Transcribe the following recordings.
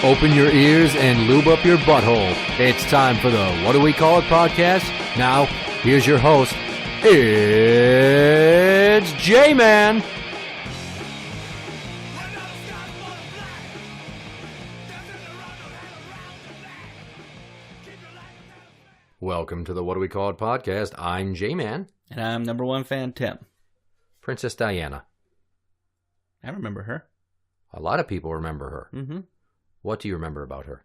Open your ears and lube up your butthole. It's time for the What Do We Call It podcast. Now, here's your host. It's Jmann. Welcome to the What Do We Call It podcast. I'm Jmann. And I'm number one fan, Tim. Princess Diana. I remember her. A lot of people remember her. Mm-hmm. What do you remember about her?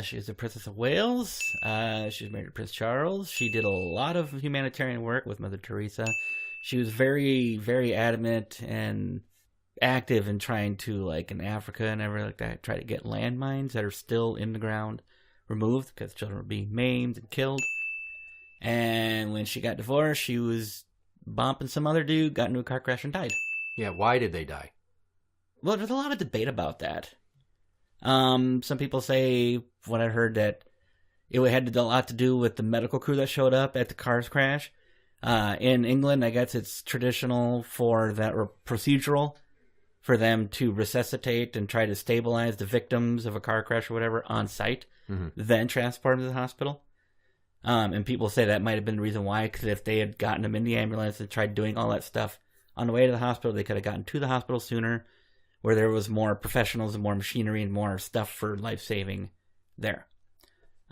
She was the Princess of Wales. She was married to Prince Charles. She did a lot of humanitarian work with Mother Teresa. She was very, very adamant and active in trying to, like in Africa and everything like that, try to get landmines that are still in the ground removed because children were being maimed and killed. And when she got divorced, she was bumping some other dude, got into a car crash and died. Yeah, why did they die? Well, there's a lot of debate about that. Some people say, what I heard, that it had a lot to do with the medical crew that showed up at the car's crash. In England, I guess it's traditional for that, or procedural, for them to resuscitate and try to stabilize the victims of a car crash or whatever on site, then transport them to the hospital. And people say that might have been the reason why, because if they had gotten them in the ambulance and tried doing all that stuff on the way to the hospital, they could have gotten to the hospital sooner, where there was more professionals and more machinery and more stuff for life-saving there.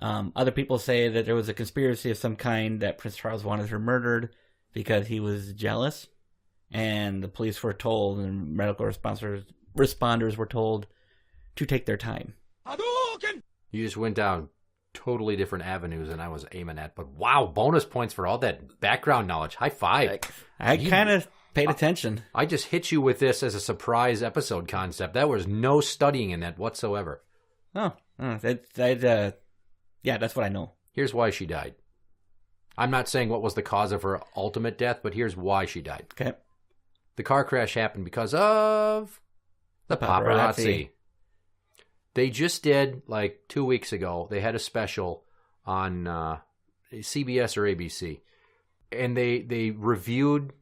Other people say that there was a conspiracy of some kind, that Prince Charles wanted her murdered because he was jealous, and the police were told, and medical responders were told to take their time. You just went down totally different avenues than I was aiming at, but wow, bonus points for all that background knowledge. High five. I kind of paid attention. I just hit you with this as a surprise episode concept. There was no studying in that whatsoever. Yeah, that's what I know. Here's why she died. I'm not saying what was the cause of her ultimate death, but here's why she died. Okay. The car crash happened because of the paparazzi. They just did, like 2 weeks ago, they had a special on CBS or ABC, and they reviewed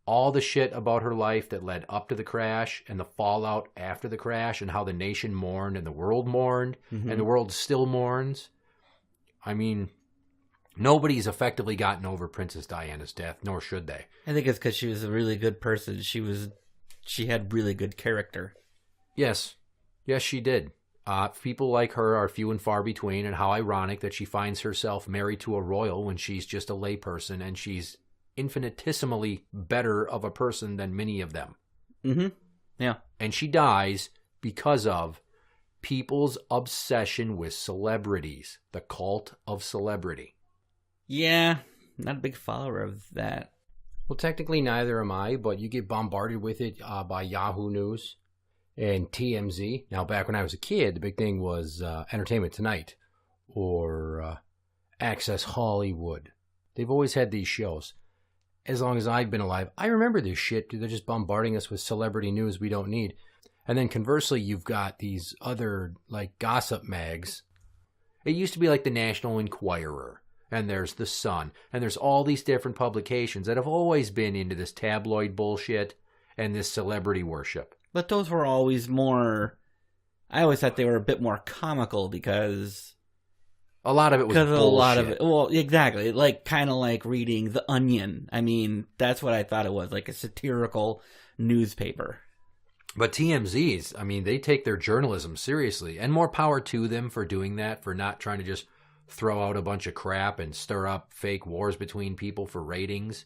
all the shit about her life that led up to the crash and the fallout after the crash and how the nation mourned and the world mourned and the world still mourns. I mean, nobody's effectively gotten over Princess Diana's death, nor should they. I think it's because she was a really good person. She had really good character. Yes, she did. People like her are few and far between, and how ironic that she finds herself married to a royal when she's just a layperson, and she's infinitesimally better of a person than many of them. Yeah. And she dies because of people's obsession with celebrities, the cult of celebrity. Yeah, not a big follower of that. Well, technically neither am I, but you get bombarded with it by Yahoo News and TMZ. Now, back when I was a kid, the big thing was Entertainment Tonight or Access Hollywood. They've always had these shows. As long as I've been alive, I remember this shit. They're just bombarding us with celebrity news we don't need. And then conversely, you've got these other, like, gossip mags. It used to be like the National Enquirer, and there's the Sun, and there's all these different publications that have always been into this tabloid bullshit and this celebrity worship. But those were always more... I always thought they were a bit more comical because... A lot of it was bullshit. A lot of it, well, exactly. Kind of like reading The Onion. I mean, that's what I thought it was, like a satirical newspaper. But TMZs, I mean, they take their journalism seriously. And more power to them for doing that, for not trying to just throw out a bunch of crap and stir up fake wars between people for ratings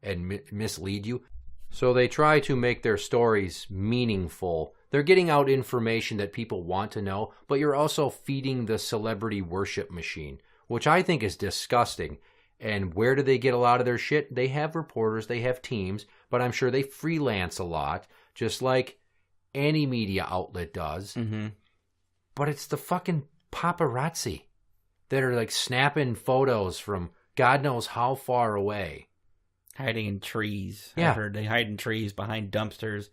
and mislead you. So they try to make their stories meaningful. They're getting out information that people want to know, but you're also feeding the celebrity worship machine, which I think is disgusting. And where do they get a lot of their shit? They have reporters, they have teams, but I'm sure they freelance a lot, just like any media outlet does. But it's the fucking paparazzi that are like snapping photos from God knows how far away. Hiding in trees. Yeah. I heard they hide in trees behind dumpsters,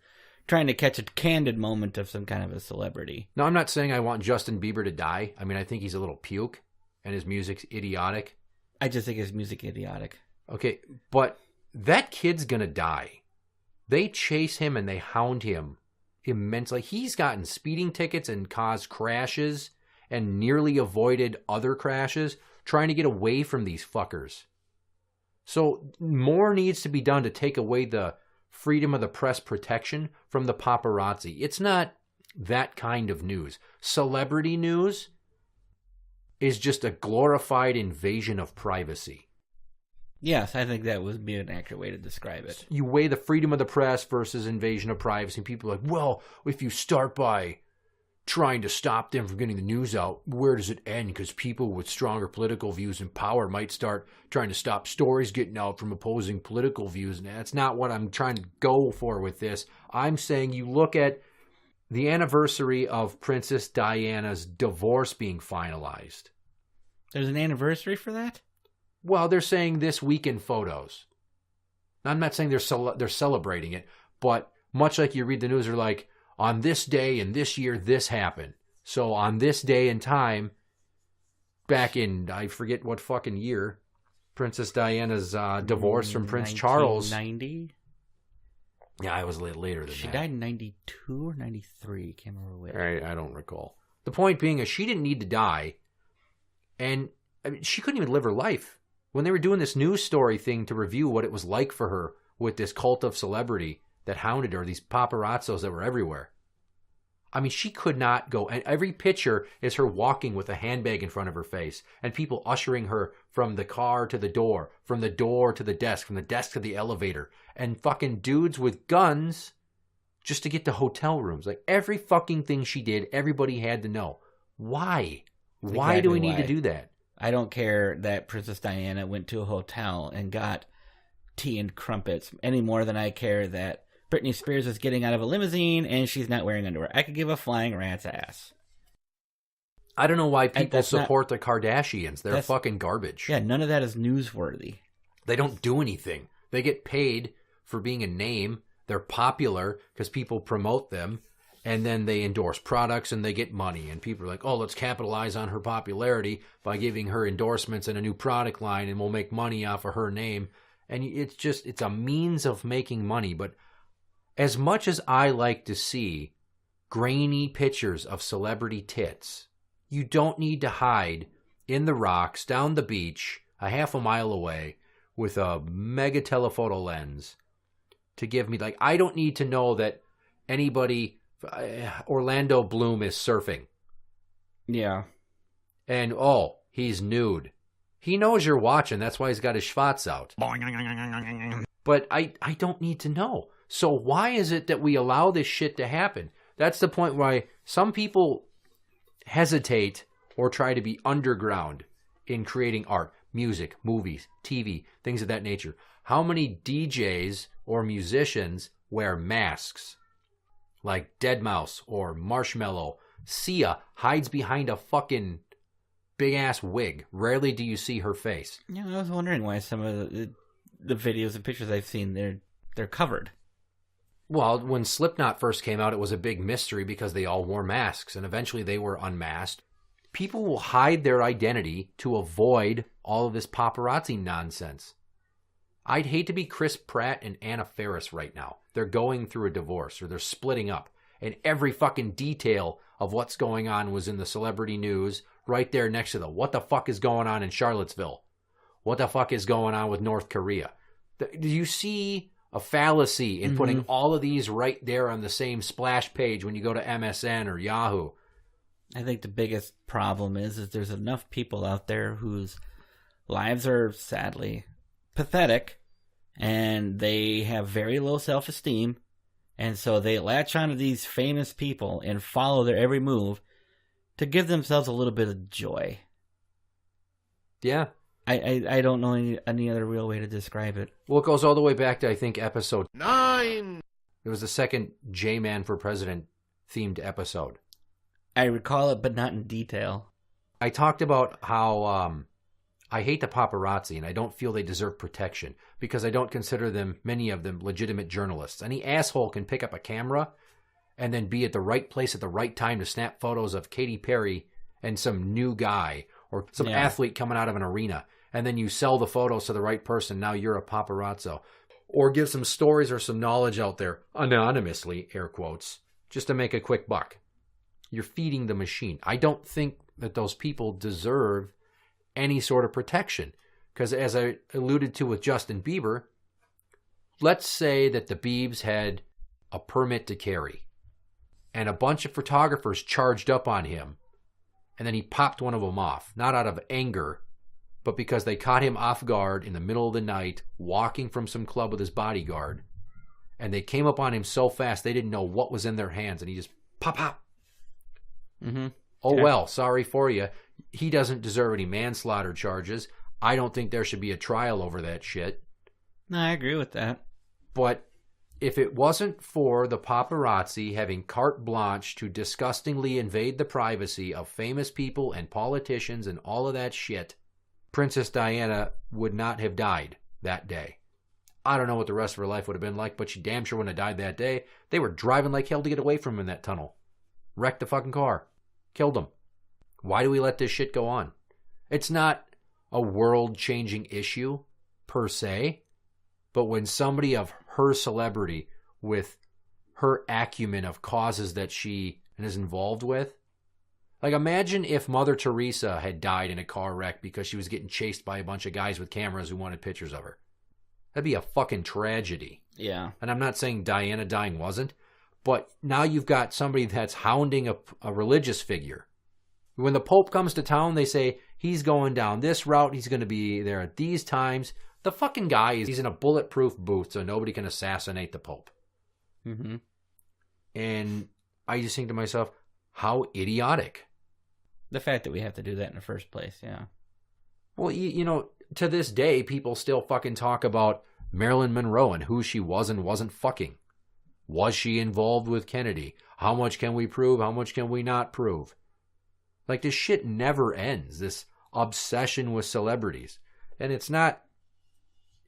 trying to catch a candid moment of some kind of a celebrity. No, I'm not saying I want Justin Bieber to die. I mean, I think he's a little puke, and his music's idiotic. I just think his music idiotic. Okay, but that kid's gonna die. They chase him and they hound him immensely. He's gotten speeding tickets and caused crashes and nearly avoided other crashes trying to get away from these fuckers. So more needs to be done to take away the freedom of the press protection from the paparazzi. It's not that kind of news. Celebrity news is just a glorified invasion of privacy. Yes, I think that would be an accurate way to describe it. You weigh the freedom of the press versus invasion of privacy. And people are like, well, if you start by trying to stop them from getting the news out, where does it end? Because people with stronger political views and power might start trying to stop stories getting out from opposing political views. And that's not what I'm trying to go for with this. I'm saying you look at the anniversary of Princess Diana's divorce being finalized. There's an anniversary for that? Well, they're saying this week in photos. I'm not saying they're celebrating it, but much like you read the news, they're like, on this day and this year, this happened. So on this day and time, back in, I forget what fucking year, Princess Diana's divorce from Prince Charles. 1990? Yeah, it was later than that. She died in 92 or 93. Can't remember which. I don't recall. The point being is she didn't need to die. And I mean, she couldn't even live her life. When they were doing this news story thing to review what it was like for her with this cult of celebrity that hounded her, these paparazzos that were everywhere. I mean, she could not go. And every picture is her walking with a handbag in front of her face and people ushering her from the car to the door, from the door to the desk, from the desk to the elevator, and fucking dudes with guns just to get to hotel rooms. Like every fucking thing she did, everybody had to know. Why? Why do we need to do that? I don't care that Princess Diana went to a hotel and got tea and crumpets any more than I care that Britney Spears is getting out of a limousine and she's not wearing underwear. I could give a flying rat's ass. I don't know why people support the Kardashians. They're fucking garbage. Yeah, none of that is newsworthy. They don't do anything. They get paid for being a name. They're popular because people promote them. And then they endorse products and they get money. And people are like, oh, let's capitalize on her popularity by giving her endorsements and a new product line and we'll make money off of her name. And it's a means of making money. But as much as I like to see grainy pictures of celebrity tits, you don't need to hide in the rocks down the beach a half a mile away with a mega telephoto lens to give me, like, I don't need to know that Orlando Bloom is surfing. Yeah. And, oh, he's nude. He knows you're watching. That's why he's got his schwatz out. But I don't need to know. So why is it that we allow this shit to happen? That's the point why some people hesitate or try to be underground in creating art, music, movies, TV, things of that nature. How many DJs or musicians wear masks? Like Deadmau5 or Marshmello. Sia hides behind a fucking big-ass wig. Rarely do you see her face. Yeah, I was wondering why some of the videos and pictures I've seen, they're covered. Well, when Slipknot first came out, it was a big mystery because they all wore masks, and eventually they were unmasked. People will hide their identity to avoid all of this paparazzi nonsense. I'd hate to be Chris Pratt and Anna Faris right now. They're going through a divorce, or they're splitting up, and every fucking detail of what's going on was in the celebrity news right there next to the what the fuck is going on in Charlottesville? What the fuck is going on with North Korea? Do you see a fallacy in putting all of these right there on the same splash page when you go to MSN or Yahoo? I think the biggest problem is there's enough people out there whose lives are sadly pathetic and they have very low self-esteem, and so they latch onto these famous people and follow their every move to give themselves a little bit of joy. Yeah. I don't know any other real way to describe it. Well, it goes all the way back to, I think, episode 9. It was the second Jmann for President themed episode. I recall it, but not in detail. I talked about how I hate the paparazzi and I don't feel they deserve protection because I don't consider them, many of them, legitimate journalists. Any asshole can pick up a camera and then be at the right place at the right time to snap photos of Katy Perry and some new guy or some athlete coming out of an arena. And then you sell the photos to the right person. Now you're a paparazzo. Or give some stories or some knowledge out there, anonymously, air quotes, just to make a quick buck. You're feeding the machine. I don't think that those people deserve any sort of protection. Because as I alluded to with Justin Bieber, let's say that the Biebs had a permit to carry and a bunch of photographers charged up on him, and then he popped one of them off, not out of anger, but because they caught him off guard in the middle of the night, walking from some club with his bodyguard, and they came up on him so fast they didn't know what was in their hands, and he just pop. Mm-hmm. Oh, well, sorry for you. He doesn't deserve any manslaughter charges. I don't think there should be a trial over that shit. No, I agree with that. But if it wasn't for the paparazzi having carte blanche to disgustingly invade the privacy of famous people and politicians and all of that shit, Princess Diana would not have died that day. I don't know what the rest of her life would have been like, but she damn sure wouldn't have died that day. They were driving like hell to get away from him in that tunnel. Wrecked the fucking car. Killed him. Why do we let this shit go on? It's not a world-changing issue, per se, but when somebody of her celebrity, with her acumen of causes that she is involved with, like imagine if Mother Teresa had died in a car wreck because she was getting chased by a bunch of guys with cameras who wanted pictures of her. That'd be a fucking tragedy. Yeah. And I'm not saying Diana dying wasn't, but now you've got somebody that's hounding a religious figure. When the Pope comes to town, they say, he's going down this route, he's going to be there at these times. The fucking guy, he's in a bulletproof booth so nobody can assassinate the Pope. Mm-hmm. And I just think to myself, how idiotic. The fact that we have to do that in the first place, yeah. Well, you know, to this day, people still fucking talk about Marilyn Monroe and who she was and wasn't fucking. Was she involved with Kennedy? How much can we prove? How much can we not prove? Like, this shit never ends, this obsession with celebrities. And it's not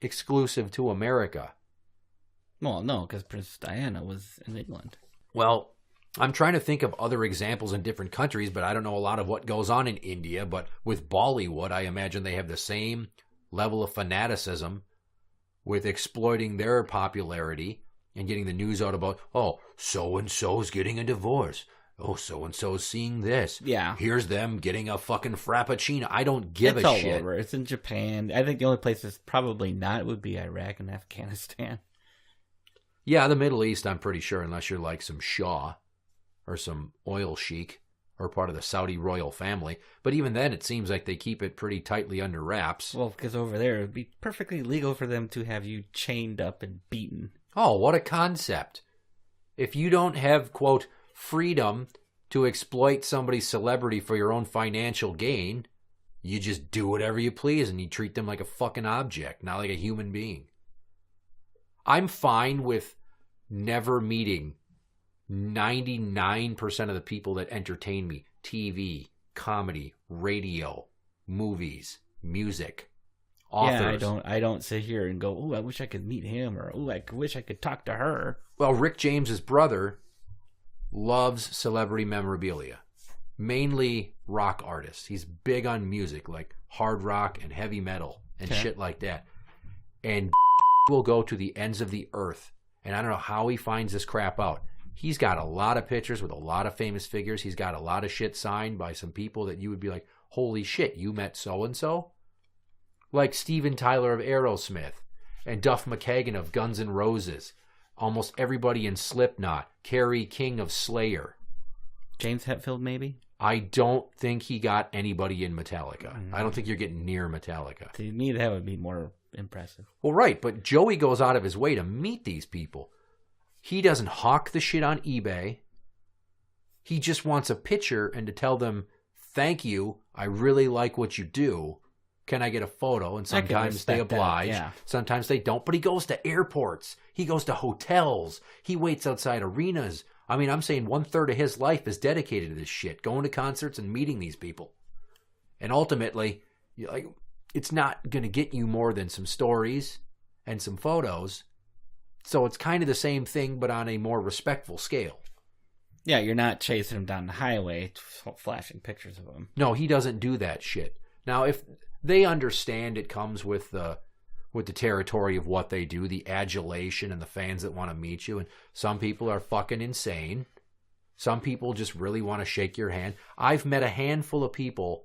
exclusive to America. Well, no, because Princess Diana was in England. Well, I'm trying to think of other examples in different countries, but I don't know a lot of what goes on in India. But with Bollywood, I imagine they have the same level of fanaticism with exploiting their popularity and getting the news out about, oh, so-and-so's getting a divorce. Oh, so-and-so's seeing this. Yeah. Here's them getting a fucking frappuccino. I don't give it's a all shit. Over. It's in Japan. I think the only places probably not would be Iraq and Afghanistan. Yeah, the Middle East, I'm pretty sure, unless you're like some Shah or some oil sheik or part of the Saudi royal family. But even then, it seems like they keep it pretty tightly under wraps. Well, because over there, it would be perfectly legal for them to have you chained up and beaten. Oh, what a concept. If you don't have, quote, freedom to exploit somebody's celebrity for your own financial gain, you just do whatever you please and you treat them like a fucking object, not like a human being. I'm fine with never meeting 99% of the people that entertain me. TV, comedy, radio, movies, music, authors. Yeah, I don't sit here and go, oh, I wish I could meet him, or oh, I wish I could talk to her. Well, Rick James's brother loves celebrity memorabilia, mainly rock artists. He's big on music, like hard rock and heavy metal and shit like that. And will go to the ends of the earth. And I don't know how he finds this crap out. He's got a lot of pictures with a lot of famous figures. He's got a lot of shit signed by some people that you would be like, holy shit, you met so-and-so? Like Steven Tyler of Aerosmith and Duff McKagan of Guns N' Roses. Almost everybody in Slipknot. Kerry King of Slayer. James Hetfield, maybe? I don't think he got anybody in Metallica. I don't think you're getting near Metallica. To me, that would be more impressive. Well, right, but Joey goes out of his way to meet these people. He doesn't hawk the shit on eBay. He just wants a picture and to tell them, thank you, I really like what you do. Can I get a photo? And sometimes they oblige. Sometimes they don't. But he goes to airports. He goes to hotels. He waits outside arenas. I mean, I'm saying 1/3 of his life is dedicated to this shit, going to concerts and meeting these people. And ultimately, like, it's not going to get you more than some stories and some photos. So it's kind of the same thing, but on a more respectful scale. Yeah, you're not chasing him down the highway, flashing pictures of him. No, he doesn't do that shit. Now, if they understand it comes with the territory of what they do, the adulation and the fans that want to meet you, and some people are fucking insane. Some people just really want to shake your hand. I've met a handful of people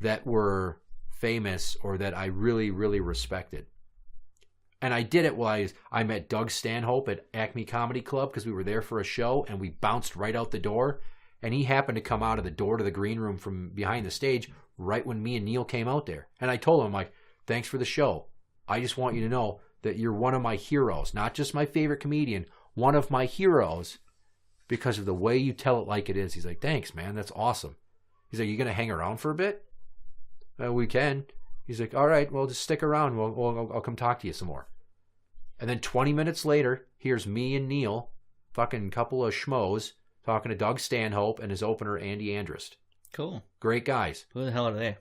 that were famous or that I really, really respected. And I did it while I met Doug Stanhope at Acme Comedy Club because we were there for a show and we bounced right out the door. And he happened to come out of the door to the green room from behind the stage right when me and Neil came out there. And I told him, like, thanks for the show. I just want you to know that you're one of my heroes, not just my favorite comedian, one of my heroes because of the way you tell it like it is. He's like, thanks, man. That's awesome. He's like, you going to hang around for a bit? We can. He's like, all right, well, just stick around. I'll come talk to you some more. And then 20 minutes later, here's me and Neil, fucking couple of schmoes, talking to Doug Stanhope and his opener, Andy Andrist. Cool. Great guys. Who the hell are they?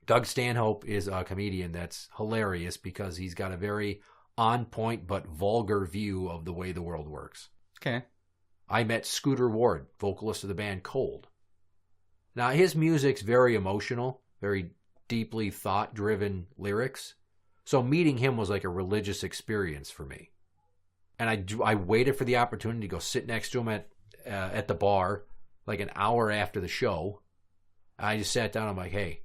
Doug Stanhope is a comedian that's hilarious because he's got a very on-point but vulgar view of the way the world works. Okay. I met Scooter Ward, vocalist of the band Cold. Now, his music's very emotional, very deeply thought-driven lyrics. So meeting him was like a religious experience for me. And I waited for the opportunity to go sit next to him at the bar like an hour after the show. I just sat down. I'm like, hey.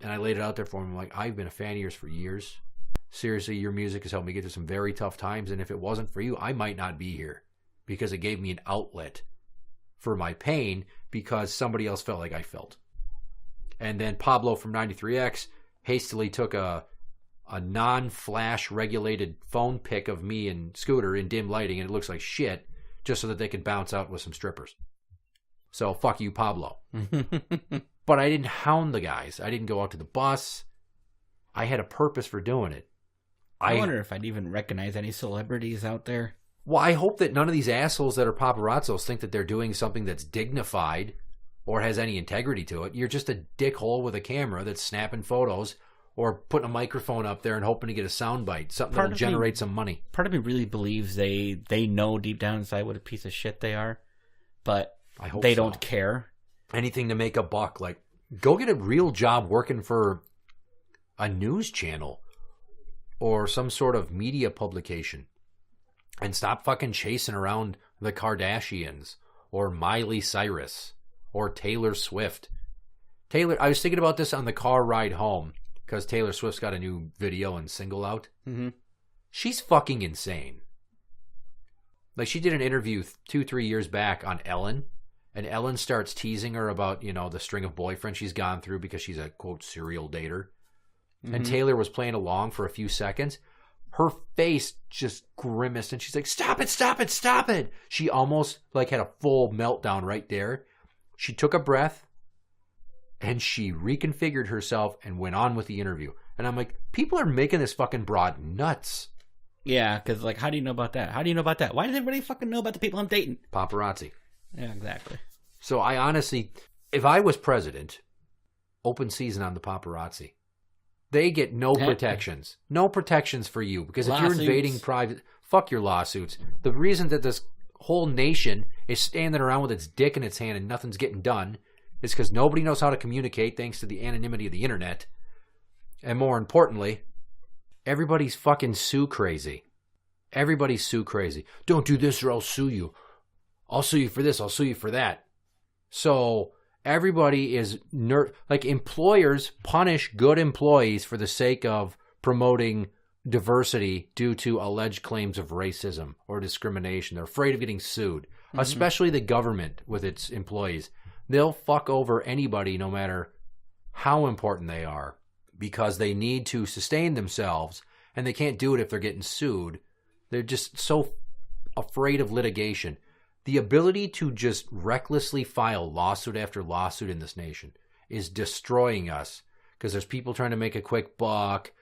And I laid it out there for him. I'm like, I've been a fan of yours for years. Seriously, your music has helped me get through some very tough times. And if it wasn't for you, I might not be here. Because it gave me an outlet for my pain because somebody else felt like I felt. And then Pablo from 93X hastily took a non-flash regulated phone pic of me and Scooter in dim lighting, and it looks like shit, just so that they could bounce out with some strippers. So fuck you, Pablo. But I didn't hound the guys. I didn't go out to the bus. I had a purpose for doing it. I wonder if I'd even recognize any celebrities out there. Well, I hope that none of these assholes that are paparazzos think that they're doing something that's dignified or has any integrity to it. You're just a dickhole with a camera that's snapping photos or putting a microphone up there and hoping to get a soundbite, something that'll generate some money. Part of me really believes they know deep down inside what a piece of shit they are, but they don't care. Anything to make a buck. Like, go get a real job working for a news channel or some sort of media publication and stop fucking chasing around the Kardashians or Miley Cyrus or Taylor Swift. I was thinking about this on the car ride home because Taylor Swift's got a new video and single out. Mm-hmm. She's fucking insane. Like, she did an interview 2-3 years back on Ellen, and Ellen starts teasing her about, the string of boyfriends she's gone through because she's a, quote, serial dater. Mm-hmm. And Taylor was playing along for a few seconds. Her face just grimaced, and she's like, stop it, stop it, stop it. She almost, like, had a full meltdown right there. She took a breath, and she reconfigured herself and went on with the interview. And I'm like, people are making this fucking broad nuts. Yeah, because, like, how do you know about that? How do you know about that? Why does everybody fucking know about the people I'm dating? Paparazzi. Yeah, exactly. So I honestly, if I was president, open season on the paparazzi. They get no protections. No protections for you. Because if you're invading private, fuck your lawsuits. The reason that this whole nation is standing around with its dick in its hand and nothing's getting done is because nobody knows how to communicate thanks to the anonymity of the internet. And more importantly, everybody's fucking sue crazy. Everybody's sue crazy. Don't do this or I'll sue you. I'll sue you for this. I'll sue you for that. So everybody is like, employers punish good employees for the sake of promoting diversity due to alleged claims of racism or discrimination. They're afraid of getting sued, especially the government with its employees. They'll fuck over anybody no matter how important they are because they need to sustain themselves, and they can't do it if they're getting sued. They're just so afraid of litigation. The ability to just recklessly file lawsuit after lawsuit in this nation is destroying us because there's people trying to make a quick buck.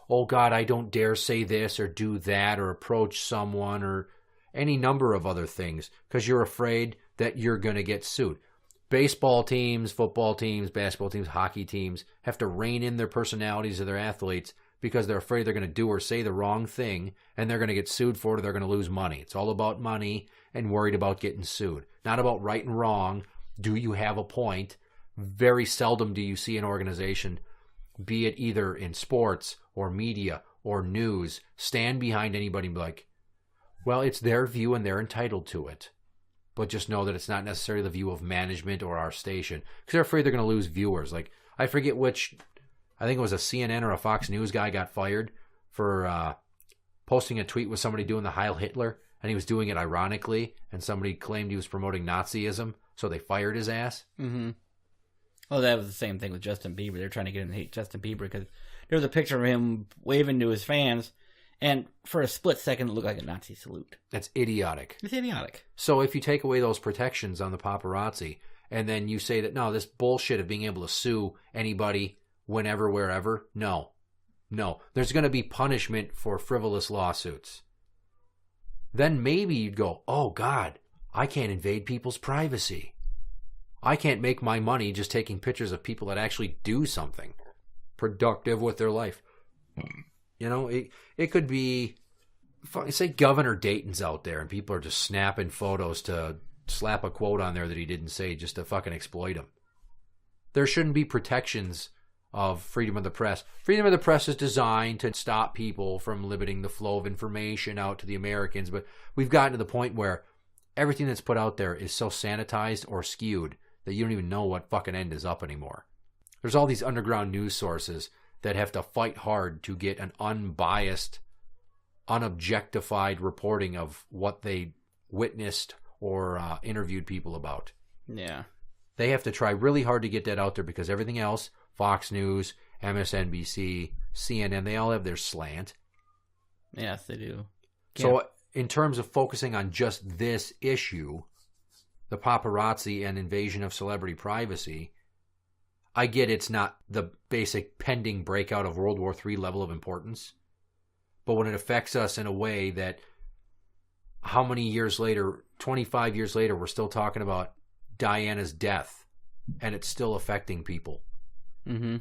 Oh, God, I don't dare say this or do that or approach someone or any number of other things because you're afraid that you're going to get sued. Baseball teams, football teams, basketball teams, hockey teams have to rein in their personalities of their athletes because they're afraid they're going to do or say the wrong thing and they're going to get sued for it or they're going to lose money. It's all about money and worried about getting sued. Not about right and wrong. Do you have a point? Very seldom do you see an organization, be it either in sports or media or news, stand behind anybody and be like, well, it's their view and they're entitled to it. but just know that it's not necessarily the view of management or our station, because they're afraid they're going to lose viewers. Like, I forget which, I think it was a CNN or a Fox News guy got fired for posting a tweet with somebody doing the Heil Hitler, and he was doing it ironically, and somebody claimed he was promoting Nazism, so they fired his ass. Mm-hmm. Well, that was the same thing with Justin Bieber. They're trying to get him to hate Justin Bieber because there was a picture of him waving to his fans, and for a split second, it looked like a Nazi salute. That's idiotic. It's idiotic. So if you take away those protections on the paparazzi, and then you say that, no, this bullshit of being able to sue anybody whenever, wherever, no. There's going to be punishment for frivolous lawsuits. Then maybe you'd go, oh, God, I can't invade people's privacy. I can't make my money just taking pictures of people that actually do something productive with their life. You know, it could be, say Governor Dayton's out there and people are just snapping photos to slap a quote on there that he didn't say just to fucking exploit him. There shouldn't be protections of freedom of the press. Freedom of the press is designed to stop people from limiting the flow of information out to the Americans, but we've gotten to the point where everything that's put out there is so sanitized or skewed that you don't even know what fucking end is up anymore. There's all these underground news sources that have to fight hard to get an unbiased, unobjectified reporting of what they witnessed or interviewed people about. Yeah. They have to try really hard to get that out there because everything else, Fox News, MSNBC, CNN, they all have their slant. Yes, they do. So in terms of focusing on just this issue, the paparazzi and invasion of celebrity privacy, I get it's not the basic pending breakout of World War III level of importance, but when it affects us in a way that how many years later, 25 years later, we're still talking about Diana's death, and it's still affecting people. Mm-hmm.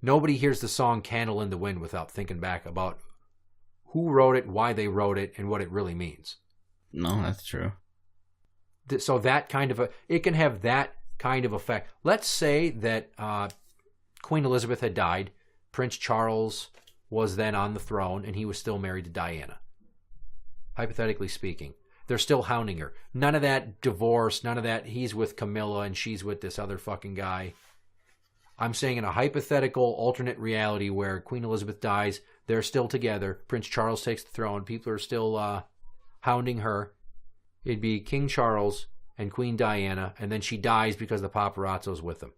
Nobody hears the song Candle in the Wind without thinking back about who wrote it, why they wrote it, and what it really means. No, that's true. So that kind of it can have that kind of effect. Let's say that Queen Elizabeth had died, Prince Charles was then on the throne, and he was still married to Diana. Hypothetically speaking, they're still hounding her. None of that divorce, none of that he's with Camilla and she's with this other fucking guy. I'm saying in a hypothetical alternate reality where Queen Elizabeth dies, they're still together, Prince Charles takes the throne, people are still hounding her. It'd be King Charles and Queen Diana, and then she dies because the paparazzo's with them.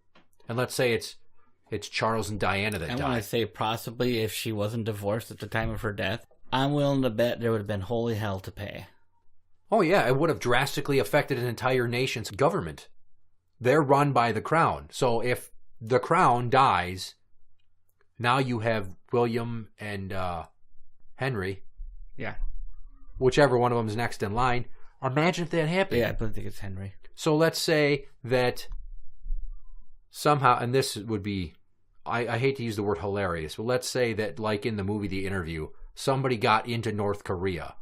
And let's say it's Charles and Diana that die. I want to say possibly if she wasn't divorced at the time of her death, I'm willing to bet there would have been holy hell to pay. Oh yeah, it would have drastically affected an entire nation's government. They're run by the crown. So if the crown dies, now you have William and Henry. Yeah. Whichever one of them is next in line. Imagine if that happened. Yeah, I don't think it's Henry. So let's say that somehow, and this would be, I hate to use the word hilarious, but let's say that like in the movie The Interview, somebody got into North Korea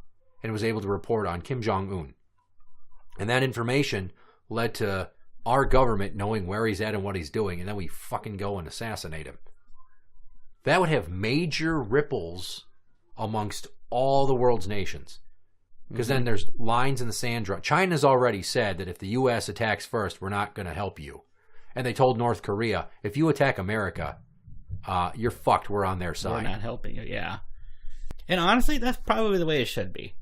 and was able to report on Kim Jong-un. And that information led to our government knowing where he's at and what he's doing, and then we fucking go and assassinate him. That would have major ripples amongst all the world's nations. Because then there's lines in the sand. China's already said that if the U.S. attacks first, we're not going to help you. And they told North Korea, if you attack America, you're fucked. We're on their side. We're not helping you, yeah. And honestly, that's probably the way it should be.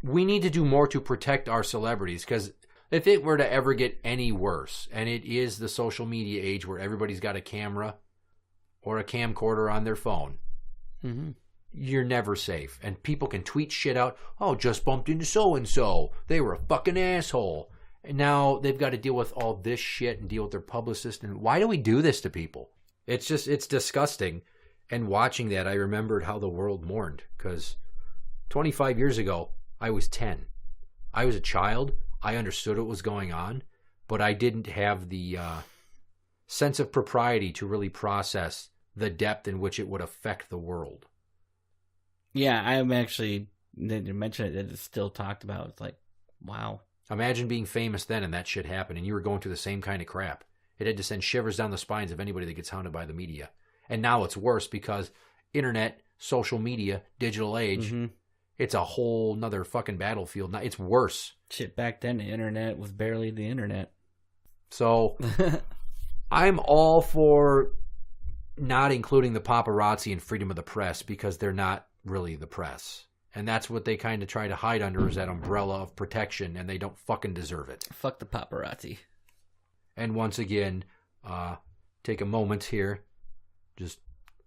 We need to do more to protect our celebrities, because if it were to ever get any worse, and it is the social media age where everybody's got a camera or a camcorder on their phone, you're never safe. And people can tweet shit out, oh, just bumped into so-and-so. They were a fucking asshole. And now they've got to deal with all this shit and deal with their publicist. And why do we do this to people? It's disgusting. And watching that, I remembered how the world mourned. Because 25 years ago, I was 10. I was a child. I understood what was going on. But I didn't have the sense of propriety to really process the depth in which it would affect the world. Yeah, I'm actually, they mentioned it, it's still talked about. It's like, wow. Imagine being famous then and that shit happened and you were going through the same kind of crap. It had to send shivers down the spines of anybody that gets hounded by the media. And now it's worse because internet, social media, digital age, it's a whole nother fucking battlefield. Now, it's worse. Shit, back then the internet was barely the internet. So I'm all for not including the paparazzi in freedom of the press because they're not really the press. And that's what they kind of try to hide under is that umbrella of protection, and they don't fucking deserve it. Fuck the paparazzi. And once again, take a moment here. Just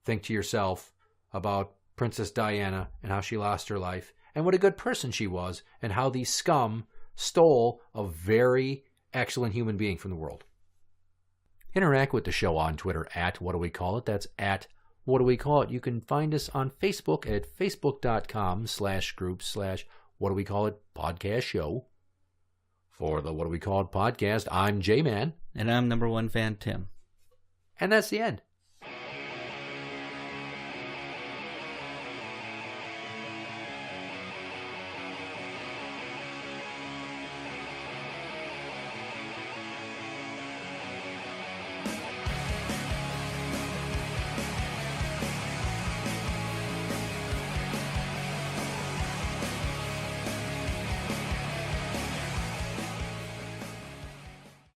think to yourself about Princess Diana and how she lost her life and what a good person she was and how these scum stole a very excellent human being from the world. Interact with the show on Twitter at What Do We Call It? That's at What Do We Call It? You can find us on Facebook at facebook.com/group/What Do We Call It podcast show. For the What Do We Call It podcast, I'm Jmann. And I'm number one fan, Tim. And that's the end.